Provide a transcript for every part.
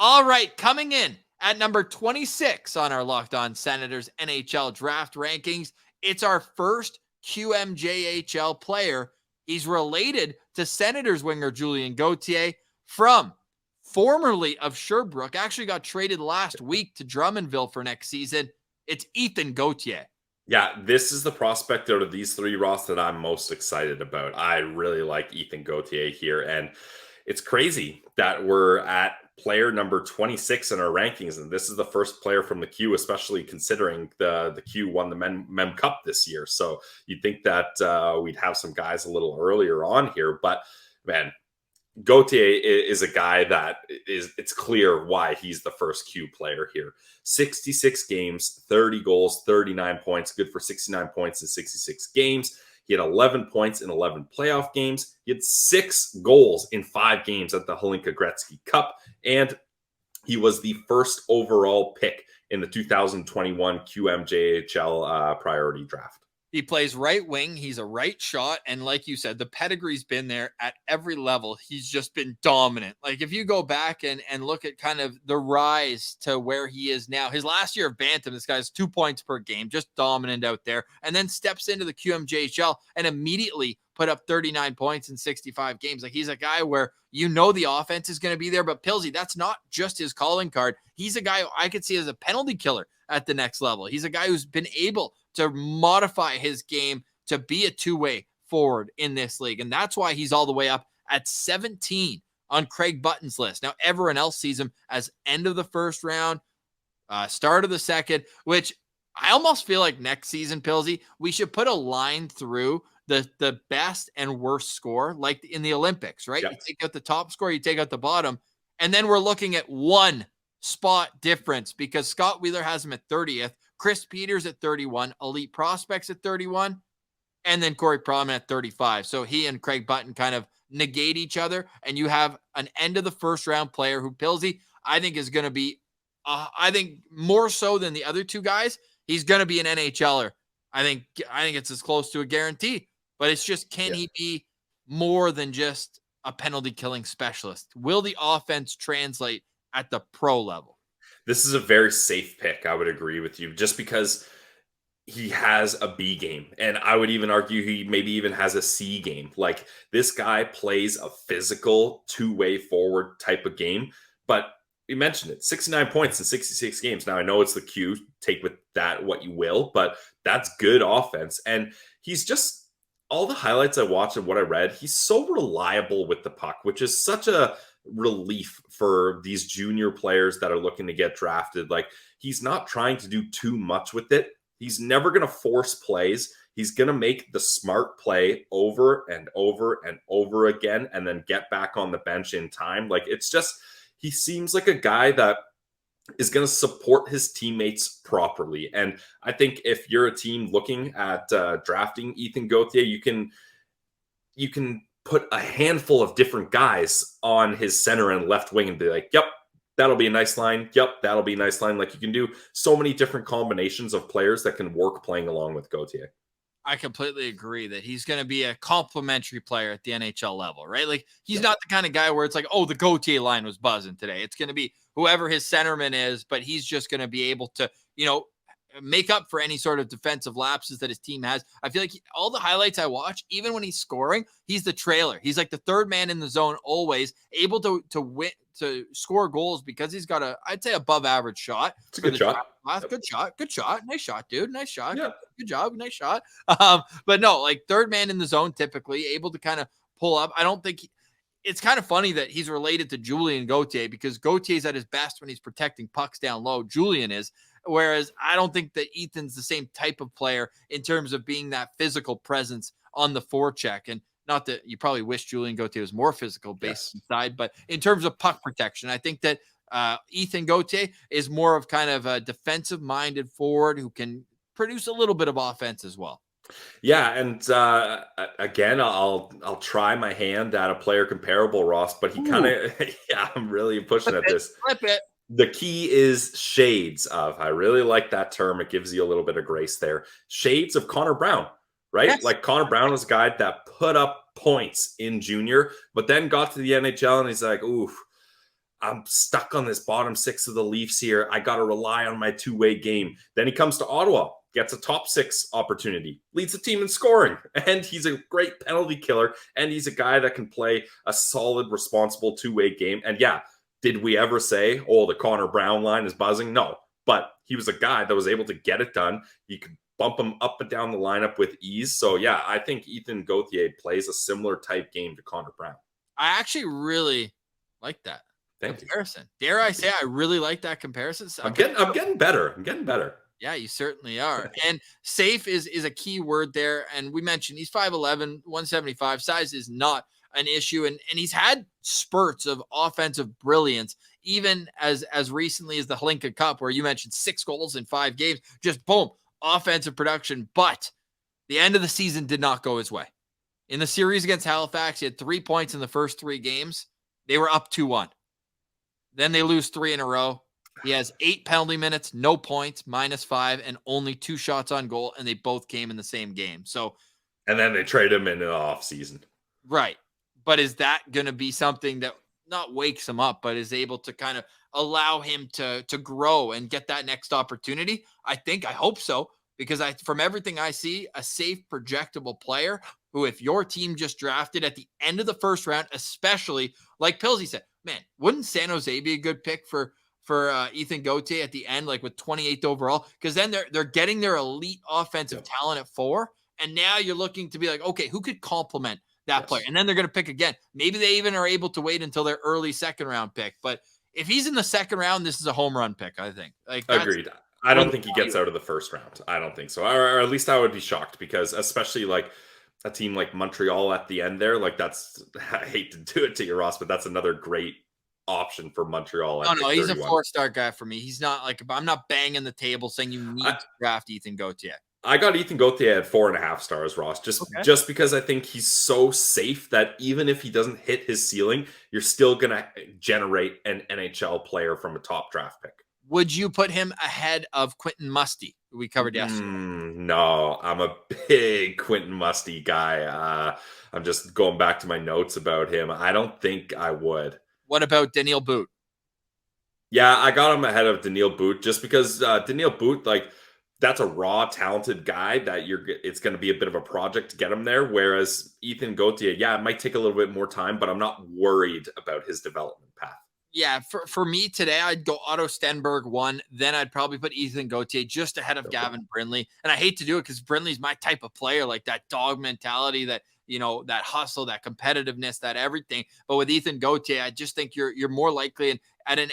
All right, coming in at number 26 on our Locked On Senators NHL Draft rankings, it's our first QMJHL player. He's related to Senators winger Julian Gauthier from formerly of Sherbrooke, actually got traded last week to Drummondville for next season. It's Ethan Gauthier. Yeah, this is the prospect out of these three, Ross, that I'm most excited about. I really like Ethan Gauthier here, and it's crazy that we're at player number 26 in our rankings, and this is the first player from the Q, especially considering the Q won the Mem Cup this year. So you'd think that we'd have some guys a little earlier on here, but man, Gauthier is a guy that it's clear why he's the first Q player here. 66 games, 30 goals, 39 points, good for 69 points in 66 games. He had 11 points in 11 playoff games. He had 6 goals in 5 games at the Hlinka Gretzky Cup. And he was the first overall pick in the 2021 QMJHL priority draft. He plays right wing. He's a right shot. And like you said, the pedigree's been there at every level. He's just been dominant. Like if you go back and look at kind of the rise to where he is now, his last year of Bantam, this guy's 2 points per game, just dominant out there, and then steps into the QMJHL and immediately put up 39 points in 65 games. Like he's a guy where you know the offense is going to be there, but Pillsy, that's not just his calling card. He's a guy who I could see as a penalty killer at the next level. He's a guy who's been able to modify his game to be a two-way forward in this league. And that's why he's all the way up at 17 on Craig Button's list. Now, everyone else sees him as end of the first round, start of the second, which I almost feel like next season, Pillsy, we should put a line through the best and worst score, like in the Olympics, right? Yep. You take out the top score, you take out the bottom, and then we're looking at one spot difference because Scott Wheeler has him at 30th, Chris Peters at 31, Elite Prospects at 31, and then Corey Proman at 35. So he and Craig Button kind of negate each other, and you have an end of the first round player who Pillsy, I think is going to be, I think more so than the other two guys, he's going to be an NHLer. I think it's as close to a guarantee, but it's just, can he be more than just a penalty killing specialist? Will the offense translate at the pro level? This is a very safe pick. I would agree with you, just because he has a B game. And I would even argue he maybe even has a C game. Like, this guy plays a physical two-way forward type of game. But you mentioned it, 69 points in 66 games. Now, I know it's the Q. Take with that what you will, but that's good offense. And he's just, all the highlights I watched and what I read, he's so reliable with the puck, which is such a relief for these junior players that are looking to get drafted. Like, he's not trying to do too much with it. He's never going to force plays. He's going to make the smart play over and over and over again and then get back on the bench in time. Like, it's just, he seems like a guy that is going to support his teammates properly. And I think if you're a team looking at drafting Ethan Gauthier, you can put a handful of different guys on his center and left wing and be like, yep, that'll be a nice line. Yep, that'll be a nice line. Like, you can do so many different combinations of players that can work playing along with Gauthier. I completely agree that he's going to be a complementary player at the NHL level, right? Like, he's not the kind of guy where it's like, oh, the Gauthier line was buzzing today. It's going to be whoever his centerman is, but he's just going to be able to, make up for any sort of defensive lapses that his team has. I feel like all the highlights I watch, even when he's scoring, he's the trailer. He's like the third man in the zone, always able to win, to score goals because he's got I'd say above average shot. It's a good shot. Good shot. Nice shot, dude. Nice shot. Yeah. Good job. Nice shot. But no, like, third man in the zone, typically able to kind of pull up. I don't think it's kind of funny that he's related to Julian Gauthier, because Gautier's at his best when he's protecting pucks down low. Julian is. Whereas I don't think that Ethan's the same type of player in terms of being that physical presence on the forecheck. And not that you probably wish Julian Gauthier was more physical based inside, but in terms of puck protection, I think that Ethan Gauthier is more of kind of a defensive-minded forward who can produce a little bit of offense as well. Yeah, and again, I'll try my hand at a player comparable, Ross, but he kind of, I'm really pushing at this. Flip it. The key is shades of. I really like that term. It gives you a little bit of grace there. Shades of Connor Brown, right? Yes. Like, Connor Brown was a guy that put up points in junior, but then got to the NHL and he's like, oof, I'm stuck on this bottom six of the Leafs here. I got to rely on my two-way game. Then he comes to Ottawa, gets a top six opportunity, leads the team in scoring, and he's a great penalty killer, and he's a guy that can play a solid, responsible two-way game. And yeah, did we ever say, oh, the Connor Brown line is buzzing? No, but he was a guy that was able to get it done. You could bump him up and down the lineup with ease. So yeah, I think Ethan Gauthier plays a similar type game to Connor Brown. I actually really like that comparison. Dare I say I really like that comparison? So I'm getting better. I'm getting better. Yeah, you certainly are. And safe is a key word there. And we mentioned he's 5'11", 175. Size is not an issue. And he's had spurts of offensive brilliance, even as recently as the Hlinka Cup, where you mentioned 6 goals in 5 games. Just boom, offensive production. But the end of the season did not go his way. In the series against Halifax, he had 3 points in the first 3 games. They were up 2-1. Then they lose 3 in a row. He has 8 penalty minutes, no points, -5, and only 2 shots on goal, and they both came in the same game. So, and then they trade him in the off season. Right. But is that going to be something that not wakes him up, but is able to kind of allow him to grow and get that next opportunity? I hope so, because from everything I see, a safe, projectable player who, if your team just drafted at the end of the first round, especially like Pillsy said, man, wouldn't San Jose be a good pick for Ethan Gauthier at the end, like with 28th overall? Because then they're getting their elite offensive talent at 4, and now you're looking to be like, okay, who could complement that player? And then they're going to pick again. Maybe they even are able to wait until their early second round pick. But if he's in the second round, this is a home run pick, I think. Agreed. I don't think he gets out of the first round. I don't think so. Or at least I would be shocked, because especially like a team like Montreal at the end there, like I hate to do it to you, Ross, but that's another great option for Montreal. No, he's a 4-star guy for me. He's not like, I'm not banging the table saying you need to draft Ethan Gauthier. I got Ethan Gauthier at 4.5 stars, Ross, just because I think he's so safe that even if he doesn't hit his ceiling, you're still going to generate an NHL player from a top draft pick. Would you put him ahead of Quentin Musty, who we covered yesterday? No, I'm a big Quentin Musty guy. I'm just going back to my notes about him. I don't think I would. What about Daniel Boot? Yeah, I got him ahead of Daniel Boot, just because Daniel Boot, like, that's a raw, talented guy that it's going to be a bit of a project to get him there. Whereas Ethan Gauthier, yeah, it might take a little bit more time, but I'm not worried about his development path. Yeah, for me today, I'd go Otto Stenberg 1. Then I'd probably put Ethan Gauthier just ahead of Gavin Brindley. And I hate to do it because Brindley's my type of player, like that dog mentality, that, that hustle, that competitiveness, that everything. But with Ethan Gauthier, I just think you're more likely. And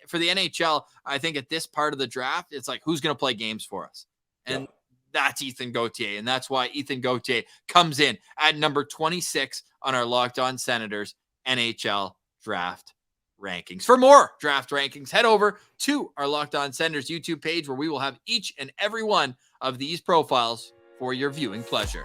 for the NHL, I think at this part of the draft, it's like, who's going to play games for us? And that's Ethan Gauthier. And that's why Ethan Gauthier comes in at number 26 on our Locked On Senators NHL Draft rankings. For more draft rankings, head over to our Locked On Senators YouTube page, where we will have each and every one of these profiles for your viewing pleasure.